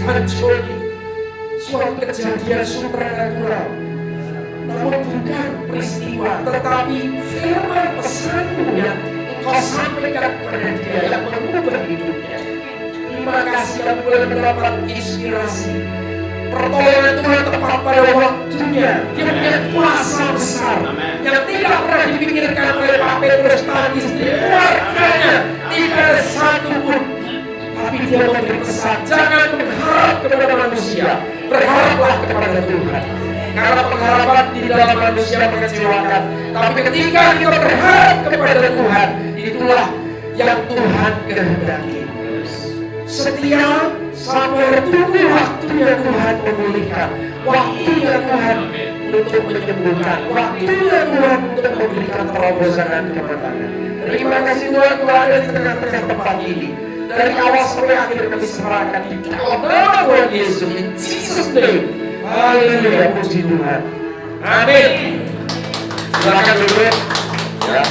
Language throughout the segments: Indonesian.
Pak Joni suatu kejadian supranatural, namun bukan peristiwa, tetapi firman pesanmu yang engkau sampaikan kepada dia yang mengubah hidupnya. Terima kasih yang boleh mendapat inspirasi. Pertolongan Tuhan tepat pada waktunya. Dia punya kuasa besar yang tidak pernah dipikirkan oleh Pak Petrus dan istri keluarganya. Tidak ada satu pun. Tapi dia memberi pesan, jangan berharap kepada manusia, berharaplah kepada Tuhan. Karena pengharapan di dalam manusia mengecewakan. Tapi ketika kita berharap kepada Tuhan, itulah yang Tuhan kehendaki. Setia sampai tunggu waktunya Tuhan memulihkan, waktunya Tuhan untuk menyembuhkan, waktunya Tuhan untuk memberikan terobosan dan kemenangan. Terima kasih Tuhan, Tuhan ada di tengah-tengah tempat ini. Dari awal sampai akhir kami serahkan di dalam nama Tuhan Yesus, in Jesus name. Haleluya, puji Tuhan. Amin. Silakan duduk. Ya,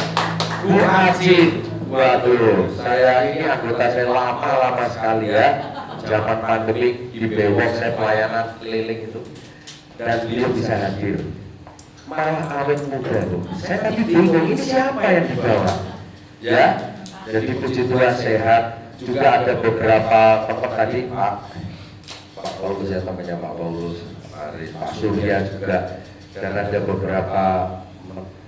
Bu Aji. Waduh, saya ini anggota saya lama sekali ya. Zaman pandemi di Bewok saya pelayanan keliling itu, dan beliau bisa hadir. Malah awet muda tuh. Saya tadi bingung ini siapa yang dibawa? Ya, jadi puji Tuhan sehat. Juga ada beberapa tokoh tadi Pak Paulus ya, namanya Pak Paulus, Pak Surya juga, dan ada beberapa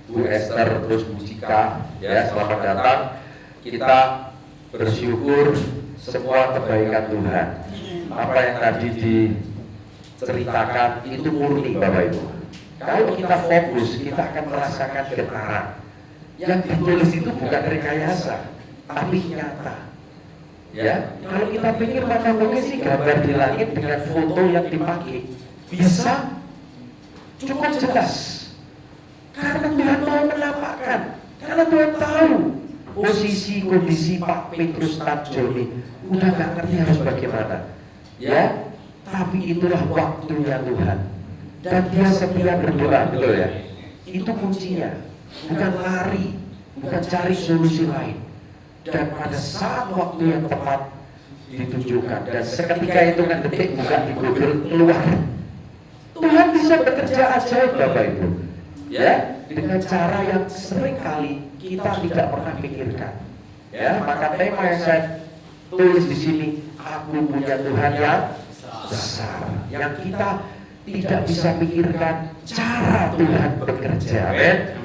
Bu Esther, terus Bu Cika, ya selamat datang. Kita bersyukur semua kebaikan Tuhan. Apa yang tadi diceritakan itu murni Bapak Ibu. Kalau kita fokus, kita akan merasakan getaran. Yang ditulis itu bukan rekayasa, tapi nyata. Ya, kalau kita pikir mana mungkin sih gambar di langit dengan foto yang dipakai bisa cukup jelas. Karena Tuhan mau menampakkan, karena Tuhan tahu posisi kondisi Pak Petrus dan Joni udah gak ngerti harus bagaimana. Ya, tapi itulah waktunya Tuhan. Dan dia setia berdoa, betul ya? Itu kuncinya, bukan lari, bukan cari solusi lain. Dan pada saat waktu yang tepat ditunjukkan, dan seketika itu kan detik buka di Google keluar, Tuhan bisa bekerja ajaib Bapak Ibu, ya, dengan cara yang sering kali kita tidak pernah pikirkan. Ya, maka tema yang saya tulis di sini, aku punya Tuhan yang besar, yang kita tidak bisa pikirkan cara Tuhan bekerja.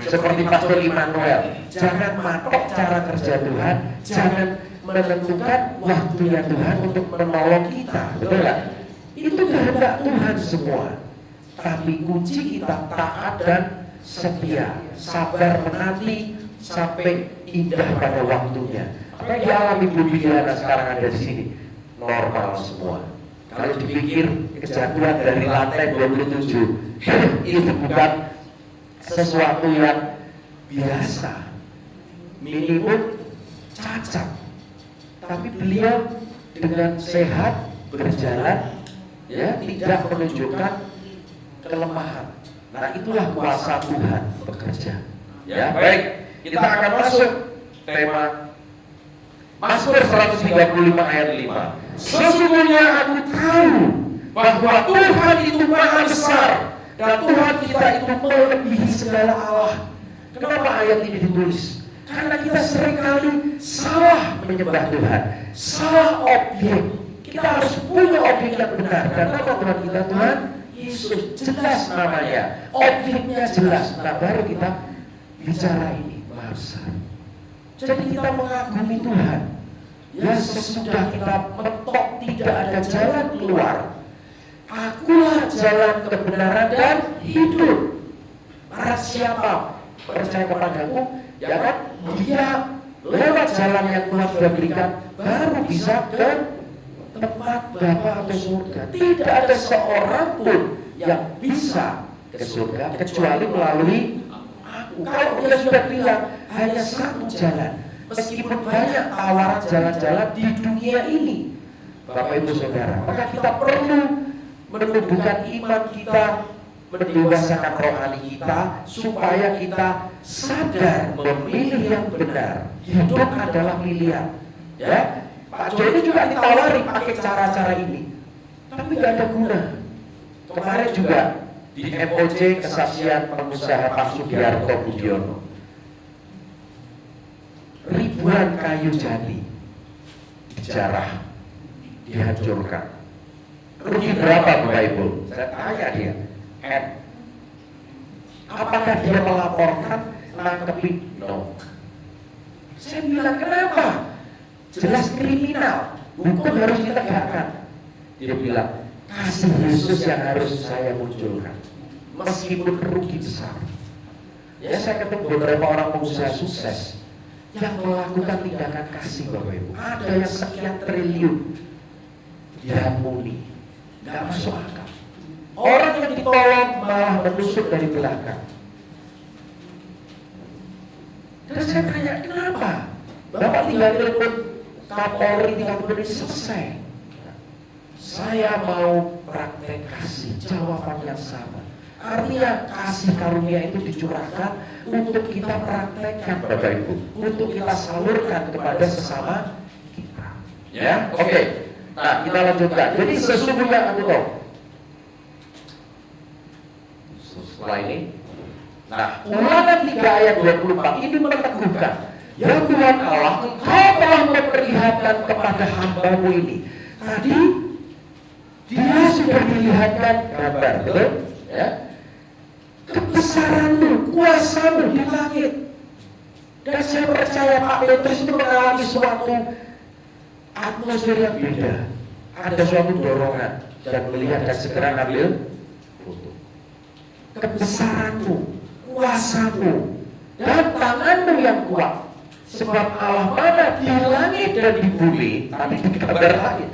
Seperti Pastor Immanuel, jangan matok cara kerja Tuhan, jangan menentukan waktunya Tuhan untuk menolong kita, betul nggak? Itu kehendak Tuhan semua. Tapi kunci kita taat dan setia, sabar menanti sampai indah pada waktunya. Apa yang dialami Bu Diana sekarang ada di sini normal semua. Kalau dipikir kejatuhan dari lantai 27 itu bukan sesuatu yang biasa, minimum cacat, tapi beliau dengan sehat berjalan, ya, tidak menunjukkan kelemahan. Nah, itulah kuasa Tuhan bekerja. Ya, baik, kita akan masuk tema Mazmur 135 ayat 5. Sesungguhnya aku tahu bahwa Tuhan itu maha besar dan Tuhan kita itu melebihi segala Allah. Kenapa ayat ini ditulis? Karena kita seringkali salah menyembah Tuhan, salah objek. Kita harus punya objek yang benar. Dan nama Tuhan kita Tuhan Yesus, jelas namanya, objeknya jelas. Nah, baru kita bicara ini maha besar. Jadi kita mengagumi Tuhan. Ya, sesudah kita mentok tidak ada jalan keluar, akulah jalan kebenaran dan hidup. Barang siapa percaya kepadaku, ya kan, dia lewat jalan yang Tuhan sudah berikan, baru bisa ke tempat Bapa atau surga. Tidak ada seorang pun yang bisa ke surga kecuali melalui aku. Kalau dia sudah bilang hanya satu jalan, meskipun banyak tawaran jalan-jalan di dunia ini, Bapak Ibu Saudara, maka kita perlu menumbuhkan iman kita, mendewasakan rohani kita, supaya kita sadar memilih yang benar. Hidup adalah pilihan. Ya, Pak Joni juga ditawari pakai cara-cara ini, tapi nggak ada guna. Kemarin juga di MOC kesaksian pengusaha Pak Sugiarto Budiono, ribuan kayu jati dijarah, dihancurkan. Rugi berapa Bapak Ibu? Saya tanya dia, apakah dia melaporkan, nangkepin? No. Saya bilang, kenapa? Jelas kriminal, hukum harus ditegakkan. Dia bilang, kasih Yesus yang harus saya munculkan, meskipun rugi besar. Ya, saya ketemu beberapa orang pengusaha sukses yang melakukan tindakan kasih Bapak Ibu. Ada yang sekian triliun diampuni, nggak masuk akal. Orang yang ditolong malah menusuk dari belakang. Dan saya tanya, kenapa? Bapak tinggal telepon Kapolri, tinggal menit selesai. Saya mau praktek kasih, jawaban yang sama. Artinya kasih karunia itu dicurahkan untuk kita praktekkan Bapak Ibu, untuk kita salurkan kepada sesama kita. Ya, oke. Nah, kita lanjutkan. Jadi sesungguhnya aku tahu. Setelah ini, nah, Ulangan 3 ayat 24 ini meneguhkan, ya Tuhan Allah, Engkau telah memperlihatkan kepada hamba-Mu ini. Tadi dia sudah dilihatkan gambar, betul? Ya. Kebesaran-Mu, kuasa-Mu di langit. Dan saya percaya Pak Petrus itu mengalami suatu atmosfer yang beda. Ada suatu dorongan dan melihat dan segera ngambil foto. Kebesaran-Mu, kuasa-Mu, dan tangan-Mu yang kuat. Sebab Allah mana di langit dan di bumi, tadi di gambar langit,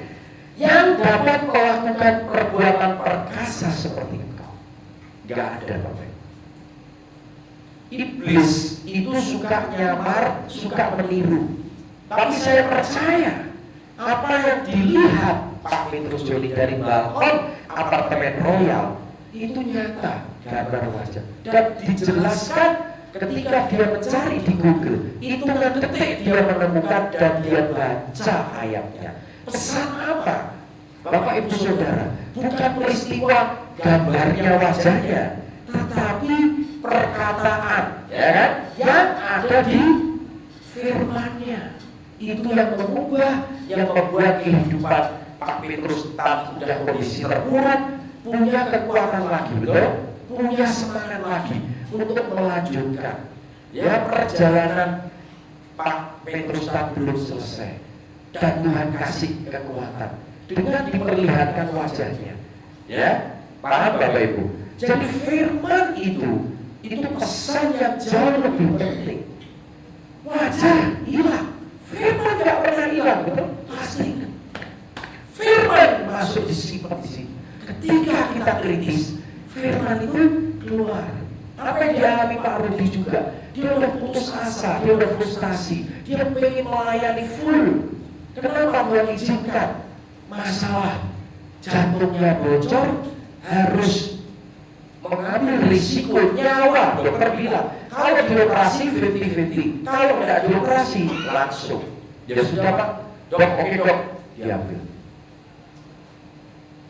yang dapat melakukan perbuatan perkasa seperti Engkau. Gak ada Bapak. Iblis itu suka nyamar, suka meniru. Tapi saya percaya apa yang dilihat Pak Petrus Joni dari balkon apartemen Royal itu nyata gambar wajah dan dijelaskan ketika dia mencari di Google. Hitungan detik dia menemukan dan dia baca ayatnya. Pesan apa? Bapak Ibu Saudara, bukan peristiwa gambarnya wajahnya, tetapi perkataan, ya kan, yang ada di firman-Nya. Itu yang mengubah, yang membuat kehidupan Pak Petrus sudah kondisi terpuruk, punya kekuatan lagi, betul? Punya semangat lagi untuk melanjutkan. Ya, perjalanan Pak Petrus belum selesai, dan Tuhan kasih kekuatan dengan diperlihatkan wajahnya. Ya, paham Bapak Ibu? Jadi firman itu pesan yang jauh lebih penting. Wajah hilang, firman tidak pernah hilang, betul? Pasti. Firman masuk disimpan di sini. Ketika kita kritis, firman itu keluar. Apa yang dialami Pak Rudi juga? Dia udah putus asa, dia udah frustasi, dia pengen melayani full. Kenapa Tuhan izinkan? Masalah jantungnya bocor, harus mengambil risiko nyawa. Dokter bilang, kalau dioperasi 50-50, kalau tidak dioperasi langsung. Ya sudah Pak, dok, oke dok, diambil.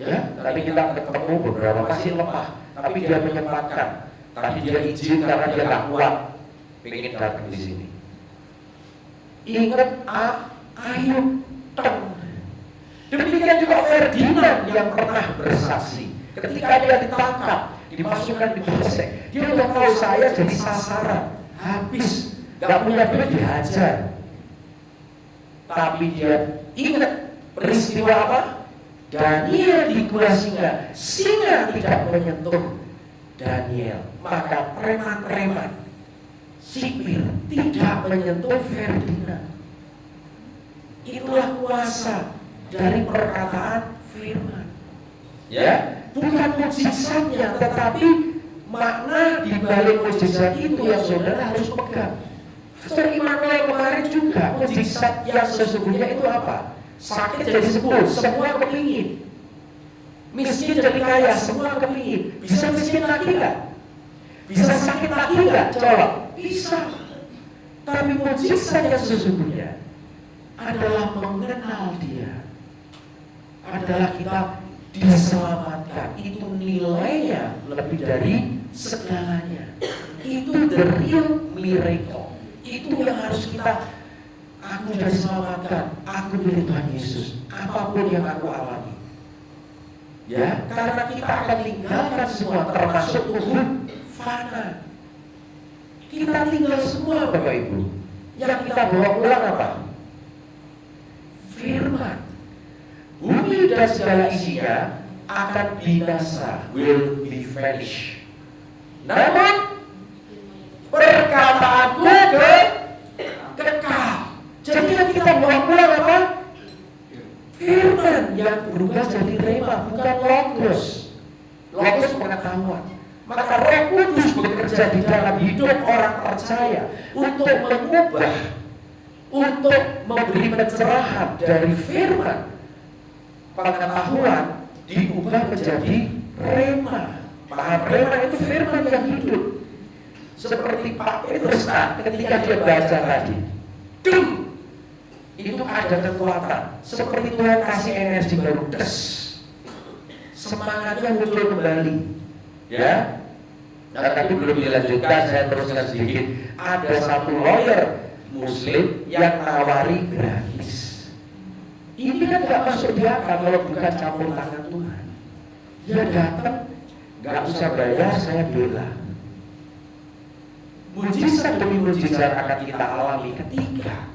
Ya, tadi kita ketemu beberapa pasien lemah, tapi dia menyempatkan. Tadi dia izin karena dia tak kuat, pengen datang di sini. Ingat Ayub, demikian juga Ferdinand yang pernah bersaksi. Ketika dia ditangkap, dimasukkan di polsek, dia udah tahu saya jadi sasaran, habis, gak punya duit dihajar. Tapi dia ingat peristiwa apa? Daniel di gua singa, singa tidak menyentuh Daniel, maka preman-preman sipil tidak menyentuh Ferdinand. Itulah kuasa dari perkataan firman. Ya, bukan mukjizatnya, tetapi makna di balik mukjizat itu yang saudara harus pegang. Pastor Immanuel kemarin juga, mukjizat yang sesungguhnya itu apa? Sakit jadi sembuh, semua kepingin. Miskin jadi kaya, semua kepingin. Bisa miskin lagi nggak? Bisa sakit lagi nggak? Coba. Bisa. Tapi mukjizat yang sesungguhnya adalah mengenal Dia. Adalah kita diselamatkan, itu nilainya lebih dari segalanya. Itu the real miracle. Itu yang harus kita, aku sudah diselamatkan, aku milik Tuhan Yesus, apapun yang aku alami. Ya, karena kita akan tinggalkan semua, termasuk tubuh fana. Kita tinggal semua, Bapak Ibu. Yang kita bawa pulang apa? Firman. Bumi dan segala isinya akan binasa, will be vanished. Namun perkataanku kekal. Jadi yang kita bawa pulang apa? Firman yang berubah jadi rema, bukan logos. Logos pengetahuan. Maka Roh Kudus bekerja di dalam hidup orang percaya untuk mengubah, untuk memberi pencerahan dari firman. Pengetahuan diubah menjadi rema. Paham? Rema itu firman yang hidup. Seperti Pak Petrus ketika dia baca tadi, itu ada kekuatan. Seperti Tuhan kasih energi baru, semangatnya muncul kembali. Ya, nah, tapi belum dilanjutkan, saya teruskan sedikit. Ada satu lawyer Muslim yang nawari gratis. Ini kan nggak masuk di akal kalau bukan campur tangan Tuhan. Dia datang, nggak usah bayar, saya bela. Mujizat demi mujizat akan kita alami ketika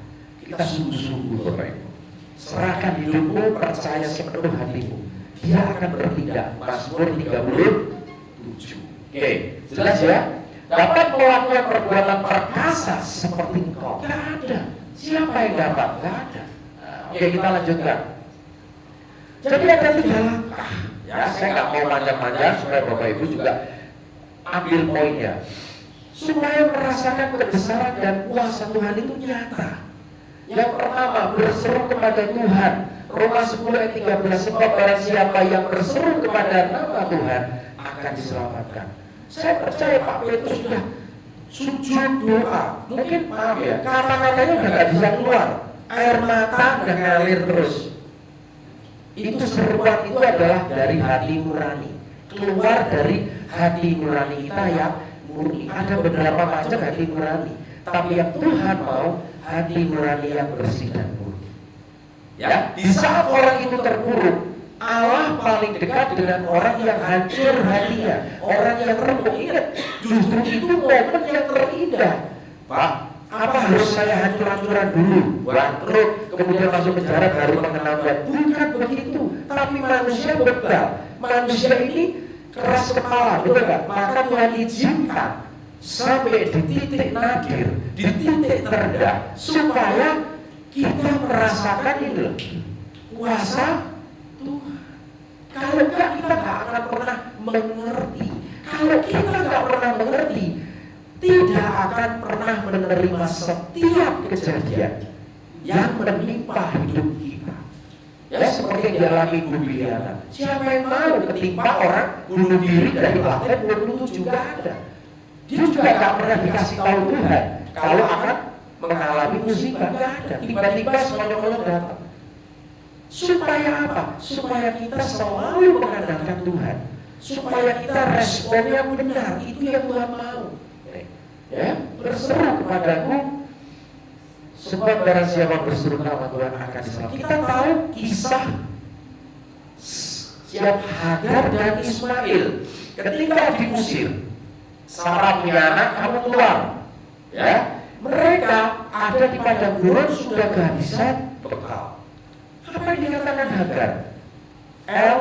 kita sungguh-sungguh Bapak Ibu. Serahkan hidupmu, percaya sepenuh hatimu. Dia akan bertindak. Mazmur 37. Oke, jelas ya? Dapat melakukan perbuatan perkasa seperti engkau. Gak ada. Siapa yang dapat? Gak ada. Oke, kita lanjutkan. Jadi ada 3 langkah. Ya, saya nggak mau panjang-panjang supaya Bapak Ibu juga ambil poinnya. Supaya merasakan kebesaran dan kuasa Tuhan itu nyata. Yang pertama, berseru kepada Tuhan. Roma 10 ayat 13, sebab barang siapa yang berseru kepada nama Tuhan akan diselamatkan. Saya percaya Pak Petrus sudah sujud doa. Mungkin maaf ya, kata-katanya udah gak bisa keluar, air mata udah ngalir terus. Itu seruan itu adalah dari hati nurani, keluar dari hati nurani kita yang murni. Ada beberapa macam hati nurani, tapi yang Tuhan mau hati nurani yang bersih dan murni. Ya, di saat orang itu terpuruk, Allah paling dekat dengan orang yang hancur hatinya, orang yang remuk. Ingat, justru itu momen yang terindah. Pak, apa harus saya hancur-hancuran dulu, bangkrut, kemudian masuk penjara baru mengenal Tuhan? Bukan begitu, tapi manusia bebal. Manusia ini keras kepala, betul nggak? Maka Tuhan izinkan sampai di titik nadir, di titik terendah, supaya kita merasakan itu kuasa Tuhan. Kalau enggak, kita nggak akan pernah mengerti. Kalau kita nggak pernah mengerti, tidak akan pernah menerima setiap kejadian yang menimpa hidup kita. Ya, seperti yang dialami Bu Biliana. Siapa yang mau ketimpa orang bunuh diri dari lantai 27 juga ada. Dia juga nggak pernah dikasih tahu Tuhan kalau akan mengalami musibah, nggak ada. Tiba-tiba semuanya datang. Supaya apa? Supaya kita selalu mengandalkan Tuhan. Supaya kita responnya benar. Itu yang Tuhan mau. Ya, berseru kepadaku, sebab barang siapa berseru nama Tuhan akan diselamatkan. Kita tahu kisah siap Hagar dan Ismail ketika diusir. Sarah punya anak, kamu keluar. Ya, mereka ada di padang gurun sudah kehabisan bekal. Apa yang dikatakan Hagar? El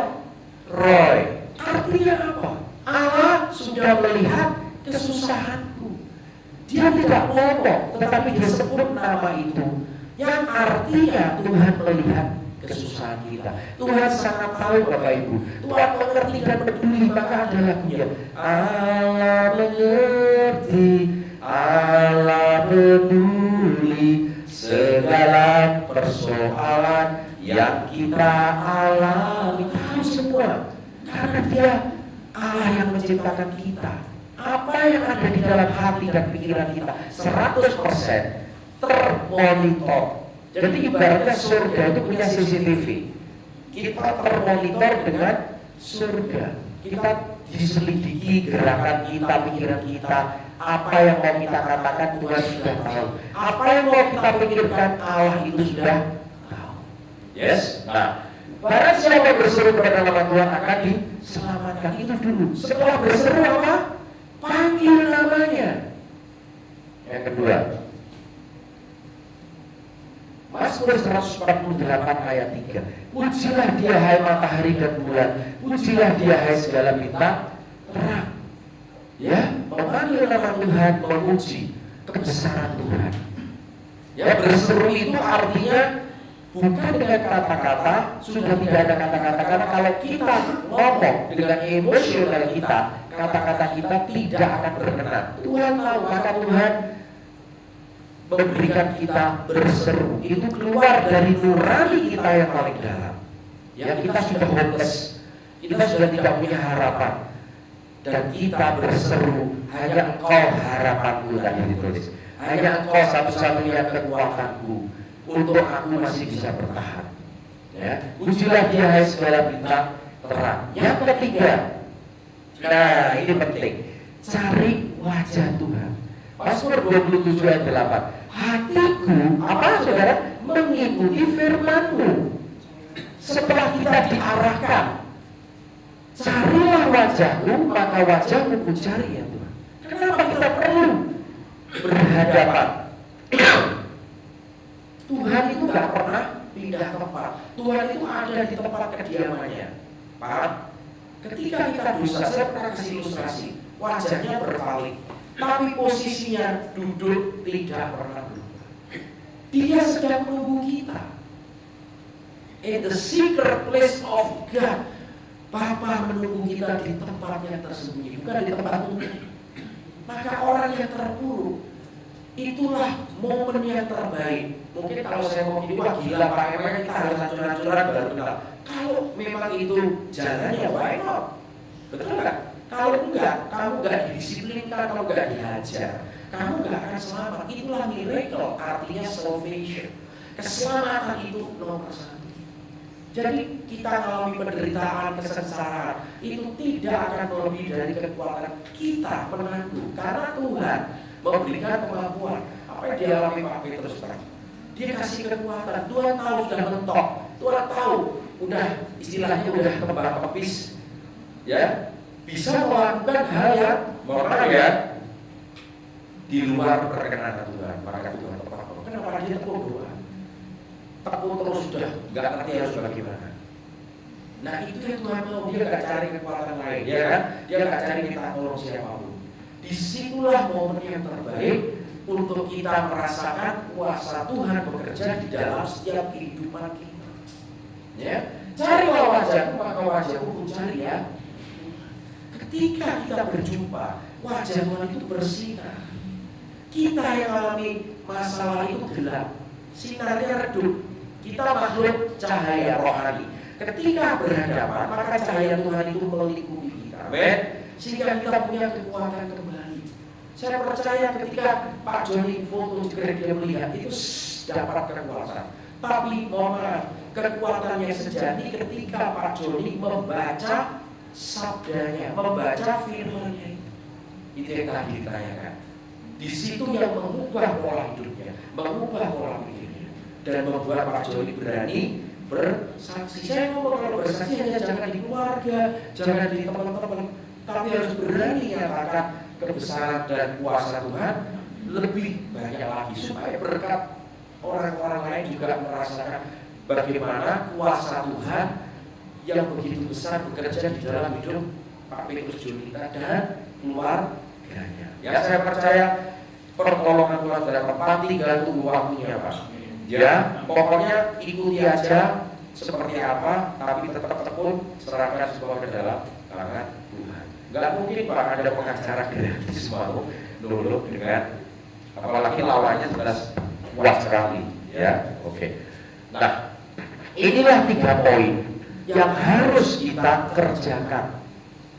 Roy. Artinya apa? Allah sudah melihat kesusahanku. Dia tidak ngomong, tetapi dia sebut nama itu, yang artinya Tuhan melihat kesusahan kita. Tuhan sangat tahu Bapak Ibu. Tuhan mengerti dan peduli. Maka ada lagunya, Allah mengerti, Allah peduli segala persoalan yang kita alami. Tahu semua, karena dia Allah yang menciptakan kita. Apa yang ada di dalam hati dan pikiran kita 100% termonitor. Jadi ibaratnya surga itu punya CCTV. kita termonitor dengan surga. Kita diselidiki gerakan kita, pikiran kita, apa yang mau kita katakan Tuhan sudah tahu. Apa yang mau kita pikirkan Allah itu sudah tahu. Yes. Nah, barang siapa berseru kepada nama Tuhan akan diselamatkan. Itu dulu. Setelah berseru apa? Panggil namanya. Yang kedua, Mazmur 148 ayat 3. Pujilah dia hai matahari dan bulan, pujilah dia hai segala bintang terang. Ya, memanggil nama Tuhan, memuji kebesaran Tuhan. Ya, berseru itu artinya bukan dengan kata-kata, sudah tidak ada kata-kata. Karena kalau kita ngomong dengan emosional kita, kata-kata kita tidak akan berkenan. Tuhan tahu, maka Tuhan memberikan kita berseru. Itu keluar dari nurani kita yang paling dalam. Ya, kita sudah hopeless, kita sudah tidak punya harapan, dan kita berseru, hanya Engkau harapanku, tadi ditulis. Hanya Engkau satu-satunya kekuatanku untuk aku masih bisa bertahan. Ya, pujilah dia hai segala bintang terang. Yang ketiga, nah ini penting, cari wajah Tuhan. Mazmur 27 ayat 8. Hatiku, apa saudara? Mengikuti firman-Mu. Setelah kita diarahkan, carilah wajah-Mu, maka wajah-Mu ku cari ya Tuhan. Kenapa kita perlu berhadapan? Tuhan itu gak pernah pindah tempat. Tuhan itu ada di tempat kediamannya. Paham? Ketika kita dosa, saya pernah kasih ilustrasi, wajahnya berpaling, tapi posisinya duduk tidak pernah berubah. Dia sedang menunggu kita. In the secret place of God, Bapa menunggu kita di tempat yang tersembunyi, bukan di tempat umum. Maka orang yang terpuruk, itulah momen yang terbaik. Mungkin kalau saya mau gini, wah gila Pak, emang kita harus hancur-hancuran baru kenal. Kalau memang itu jalannya, why not? Betul nggak? Kalau enggak, kamu enggak didisiplinkan, kamu enggak dihajar, kamu enggak akan selamat. Itulah miracle, artinya salvation. Keselamatan itu nomor 1. Jadi kita mengalami penderitaan, kesengsaraan, itu tidak akan melebihi dari kekuatan kita menanggung. Karena Tuhan memberikan kemampuan. Apa yang dialami Pak Petrus tadi? Dia kasih kekuatan. Tuhan tahu sudah mentok. Tuhan tahu udah istilahnya udah kembang kepis, ya, bisa melakukan hal yang mohon ya di luar perkenan Tuhan. Maka Tuhan tepat. Kenapa dia tekun doa? Tekun terus sudah nggak ngerti harus bagaimana. Nah itu yang Tuhan mau. Dia nggak cari kekuatan lain, ya kan? Dia nggak cari minta tolong siapapun. Disitulah momen yang terbaik untuk kita merasakan kuasa Tuhan bekerja di dalam setiap kehidupan kita. Ya, carilah wajahku, maka wajahku ku cari ya. Ketika kita berjumpa, wajah Tuhan itu bersinar. Kita yang alami masalah itu gelap, sinarnya redup. Kita makhluk cahaya rohani. Ketika berhadapan, maka cahaya Tuhan itu melingkupi kita. Amin. Sehingga kita punya kekuatan kembali. Saya percaya ketika Pak Joni foto juga dia melihat itu dapat kekuatan. Tapi mohon maaf, kekuatan yang sejati ketika Pak Joni membaca sabdanya, membaca firman-Nya. Itu yang tadi ditanyakan. Di situ yang mengubah pola hidupnya, mengubah pola pikirnya, dan membuat Pak Joni berani bersaksi. Saya ngomong kalau bersaksi hanya jangan di keluarga, jangan di teman-teman, tapi harus berani nyatakan kebesaran dan kuasa Tuhan lebih banyak lagi supaya berkat orang-orang lain juga merasakan bagaimana kuasa Tuhan yang begitu besar bekerja di dalam hidup Pak Petrus Junita dan keluarganya. Ya, saya percaya pertolongan Tuhan pada tempat tinggal tunggu waktunya Pak. Ya, pokoknya ikuti aja seperti apa, tapi tetap tekun serahkan semua ke dalam tangan Tuhan. Gak mungkin Pak ada pengacara gratis mau dulu dengan apalagi lawannya jelas kuat sekali. Ya, oke. Nah, inilah 3 poin yang harus kita kerjakan.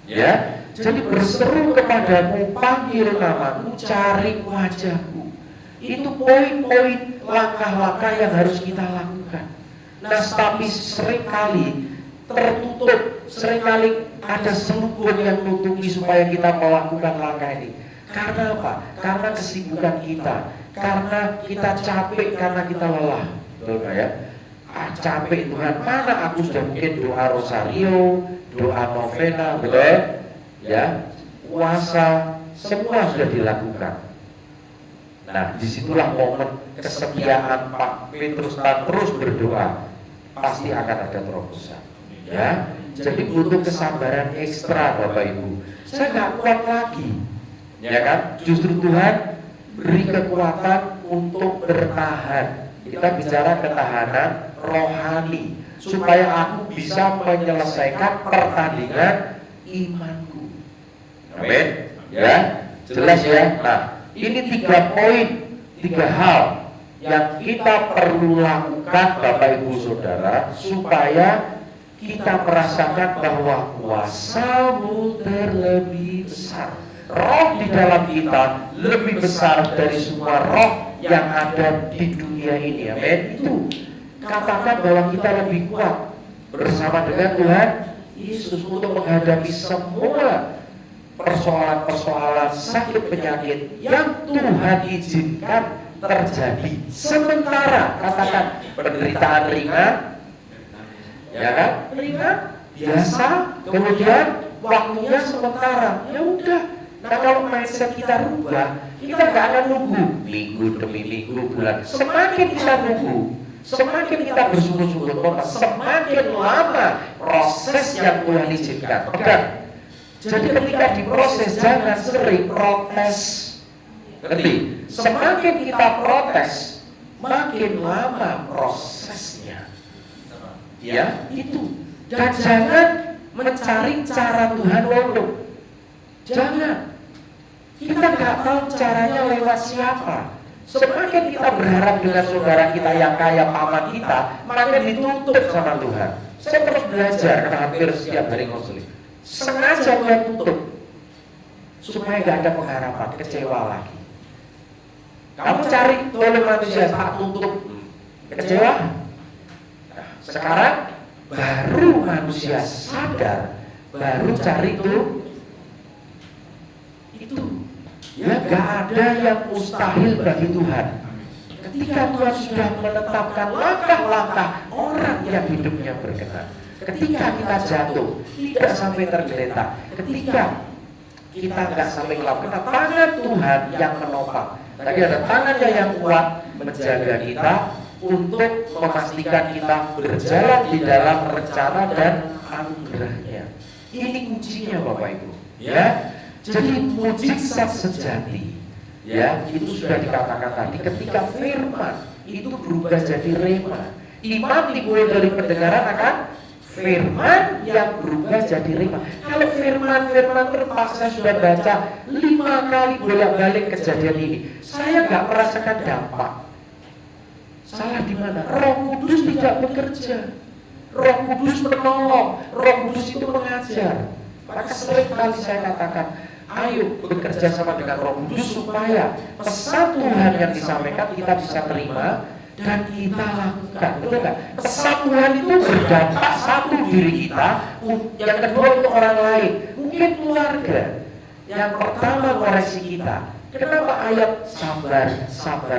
Ya, jadi berseru kepadamu, panggil namamu, cari wajahku. Itu poin-poin langkah-langkah yang harus kita lakukan. Nah, tapi seringkali tertutup, seringkali ada selubung yang menutupi supaya kita melakukan langkah ini. Karena apa? Karena kesibukan kita, karena kita capek, karena kita lelah. Betul nggak ya? Capek Tuhan, mana aku sudah mungkin doa rosario, doa novena, betul? Ya, puasa, semua sudah dilakukan. Nah, disitulah momen kesetiaan Pak Petrus terus berdoa, pasti akan ada terobosan. Ya, jadi butuh kesabaran ekstra Bapak Ibu. Saya nggak kuat lagi, ya kan? Justru Tuhan beri kekuatan untuk bertahan. Kita bicara ketahanan rohani, supaya aku bisa menyelesaikan pertandingan imanku. Amin. Ya, jelas ya. Nah, ini 3 poin, 3 hal yang kita perlu lakukan Bapak Ibu Saudara, supaya kita merasakan bahwa kuasa-Mu terlebih besar. Roh di dalam kita lebih besar dari semua roh yang ada di dunia ini. Amin. Itu katakan bahwa kita lebih kuat bersama dengan Tuhan Yesus untuk menghadapi semua persoalan-persoalan sakit penyakit yang Tuhan izinkan terjadi sementara. Katakan penderitaan ringan, ya kan? Ringan, biasa, kemudian waktunya sementara. Ya udah. Nah, kalau mindset kita rubah, kita nggak akan nunggu minggu demi minggu, bulan. Semakin kita nunggu, semakin kita bersungguh-sungguh, semakin lama proses yang Tuhan izinkan. Pegang. Jadi ketika diproses, jangan sering protes. Ngerti? Semakin kita protes, makin lama prosesnya. Ya, itu. Dan jangan mencari cara Tuhan untuk. Jangan. Kita nggak tahu caranya lewat siapa. Semakin kita berharap dengan saudara kita yang kaya paman kita, makin ditutup sama Tuhan. Saya terus belajar karena hampir setiap hari konseling. Sengaja Tuhan tutup supaya nggak ada pengharapan, kecewa lagi. Kamu cari tolong manusia, tak tutup, kecewa. Nah, sekarang baru manusia sadar, baru cari itu. Ya, nggak ada yang mustahil bagi Tuhan. Ketika Tuhan sudah menetapkan langkah-langkah orang yang hidupnya berkenan, ketika kita jatuh tidak sampai tergeletak, ketika kita nggak sampai gelap, karena tangan Tuhan yang menopang. Tadi ada tangannya yang kuat menjaga kita untuk memastikan kita berjalan di dalam rencana dan anugerahnya. Ini kuncinya Bapak Ibu. Ya, jadi mujizat sejati. Ya, itu sudah dikatakan tadi. Ketika firman itu berubah jadi rema. Iman dimulai dari pendengaran akan firman yang berubah jadi rema. Kalau firman terpaksa sudah baca 5 kali bolak-balik kejadian ini, saya nggak merasakan dampak. Salah di mana? Roh Kudus tidak bekerja. Roh Kudus menolong. Roh Kudus itu mengajar. Maka sering kali saya katakan, ayo bekerja sama dengan Roh Kudus supaya pesan Tuhan yang disampaikan kita bisa terima dan kita lakukan. Betul nggak? Pesan Tuhan itu berdampak satu diri kita, yang kedua untuk orang lain, mungkin keluarga. Yang pertama koreksi kita. Kenapa ayat sabar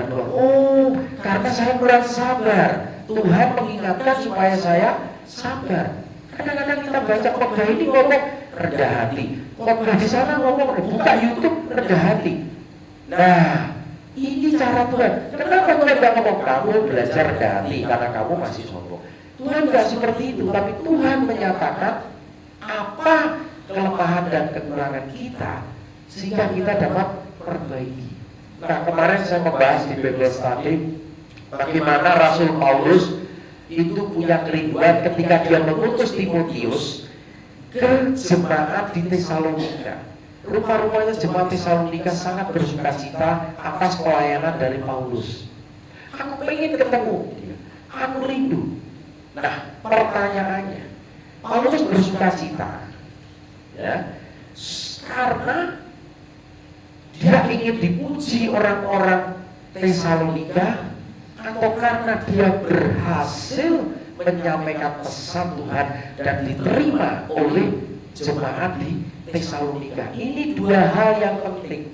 Tuhan? Oh, karena saya kurang sabar. Tuhan mengingatkan supaya saya sabar. Kadang-kadang kita baca khotbah ini ngomong rendah hati. Khotbah di sana ngomong buka YouTube rendah hati. Nah, ini cara Tuhan. Kenapa Tuhan tidak ngomong kamu belajar rendah hati karena kamu masih sombong? Tuhan tidak seperti itu, tapi Tuhan menyatakan apa kelemahan dan kekurangan kita sehingga kita dapat perbaiki. Nah, kemarin saya membahas di Bible Study bagaimana Rasul Paulus itu punya kerinduan ketika dia mengutus Timotius ke jemaat di Tesalonika. Rupa-rupanya jemaat Tesalonika sangat bersukacita atas pelayanan dari Paulus. Aku pengen ketemu, aku rindu. Nah, pertanyaannya, Paulus bersukacita, ya, karena dia ingin dipuji orang-orang Tesalonika, atau karena dia berhasil menyampaikan pesan Tuhan dan diterima oleh jemaat di Tesalonika. Ini dua hal yang penting.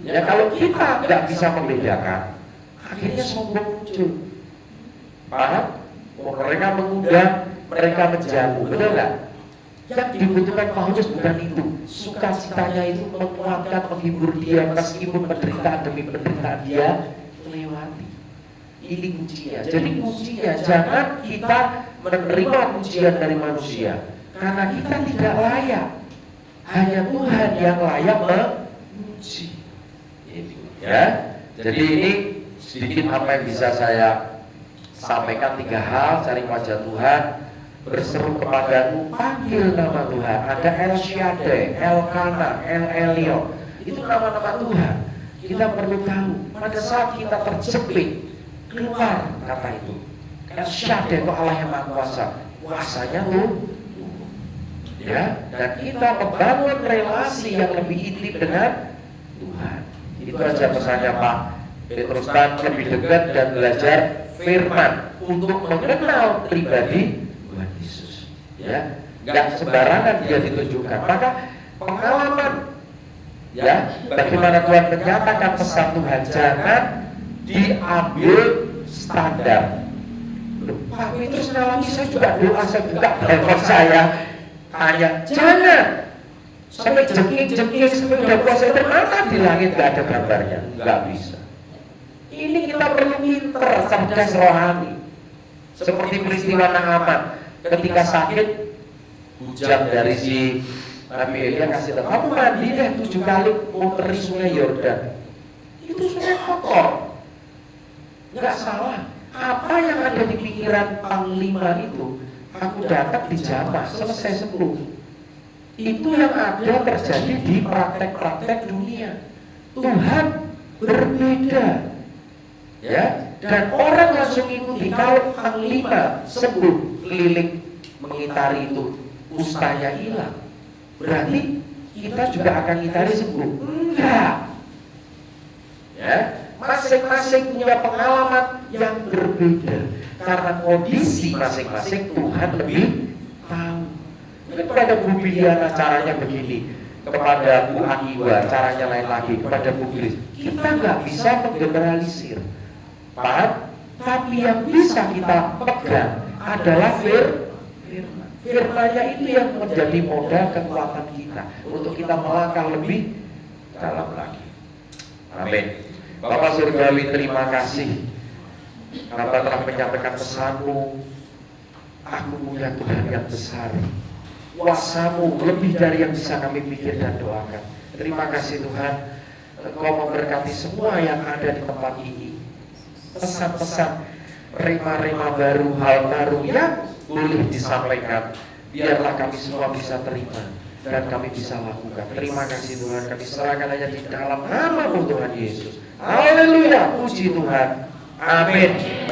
Ya, kalau kita nggak bisa membedakan, akhirnya sombong muncul. Paham? Mereka mengundang, mereka menjamu, benar nggak? Yang dibutuhkan Paulus bukan itu. Sukacitanya itu menguatkan, menghibur dia meskipun penderitaan demi penderitaan dia melewati. Ini kuncinya. Jadi kuncinya jangan kita menerima pujian dari manusia, karena kita tidak layak. Hanya Tuhan yang layak memuji. Ya. Jadi ini sedikit apa yang bisa saya sampaikan. 3 hal: cari wajah Tuhan, berseru kepadamu, panggil nama Tuhan. Ada El Shaddai, Elkana, El Elyon. Itu nama-nama Tuhan. Kita perlu tahu pada saat kita terjepit, keluar kata itu. El Shaddai itu Allah yang Maha Kuasa. Kuasanya ya, dan kita membangun relasi yang lebih intim dengan Tuhan. Itu aja pesannya Pak Petrus, lebih dekat dan belajar firman untuk mengenal pribadi Tuhan Yesus. Ya, nggak sembarangan dia ditunjukkan. Maka pengalaman, ya, bagaimana Tuhan menyatakan pesan Tuhan, jangan diambil standar. Pak Petrus ngalami, saya juga doa, saya buka handphone saya, tanya, jangan sampai jengking-jengking sampai udah puasa itu mana di langit nggak ada gambarnya, nggak bisa. Ini kita perlu pinter, cerdas rohani. Seperti peristiwa Naaman ketika sakit, hujam dari si Nabi Elia kasih tahu, kamu mandi deh 7 kali muteri sungai Yordan. Itu sungai kotor, nggak salah. Apa yang ada di pikiran panglima itu, aku datang dijamah, selesai sembuh. Itu yang ada terjadi di praktek-praktek dunia. Tuhan berbeda, ya, dan orang langsung ikuti. Kalau panglima sembuh, keliling mengitari itu, ustanya hilang, berarti kita juga akan ngitari sembuh? Enggak. Ya, masing-masing punya pengalaman yang berbeda. Karena kondisi masing-masing Tuhan lebih tahu. Mungkin kepada Bu Biliana caranya begini, kepada Bu Akiwa caranya lain lagi, kepada Bu Gris. Kita nggak bisa menggeneralisir, paham? Tapi yang bisa kita pegang adalah firman. Firman-Nya itu yang menjadi modal kekuatan kita untuk kita melangkah lebih dalam lagi. Amin. Bapak Surgawi, terima kasih karena telah menyampaikan pesan-Mu. Aku punya Tuhan yang besar, kuasa-Mu lebih dari yang bisa kami pikir dan doakan. Terima kasih Tuhan, Engkau memberkati semua yang ada di tempat ini. Pesan-pesan, rema-rema baru, hal baru yang boleh disampaikan, biarlah kami semua bisa terima dan kami bisa lakukan. Terima kasih Tuhan, kami serahkan hanya di dalam nama Tuhan Yesus. Haleluya, puji Tuhan. Amin.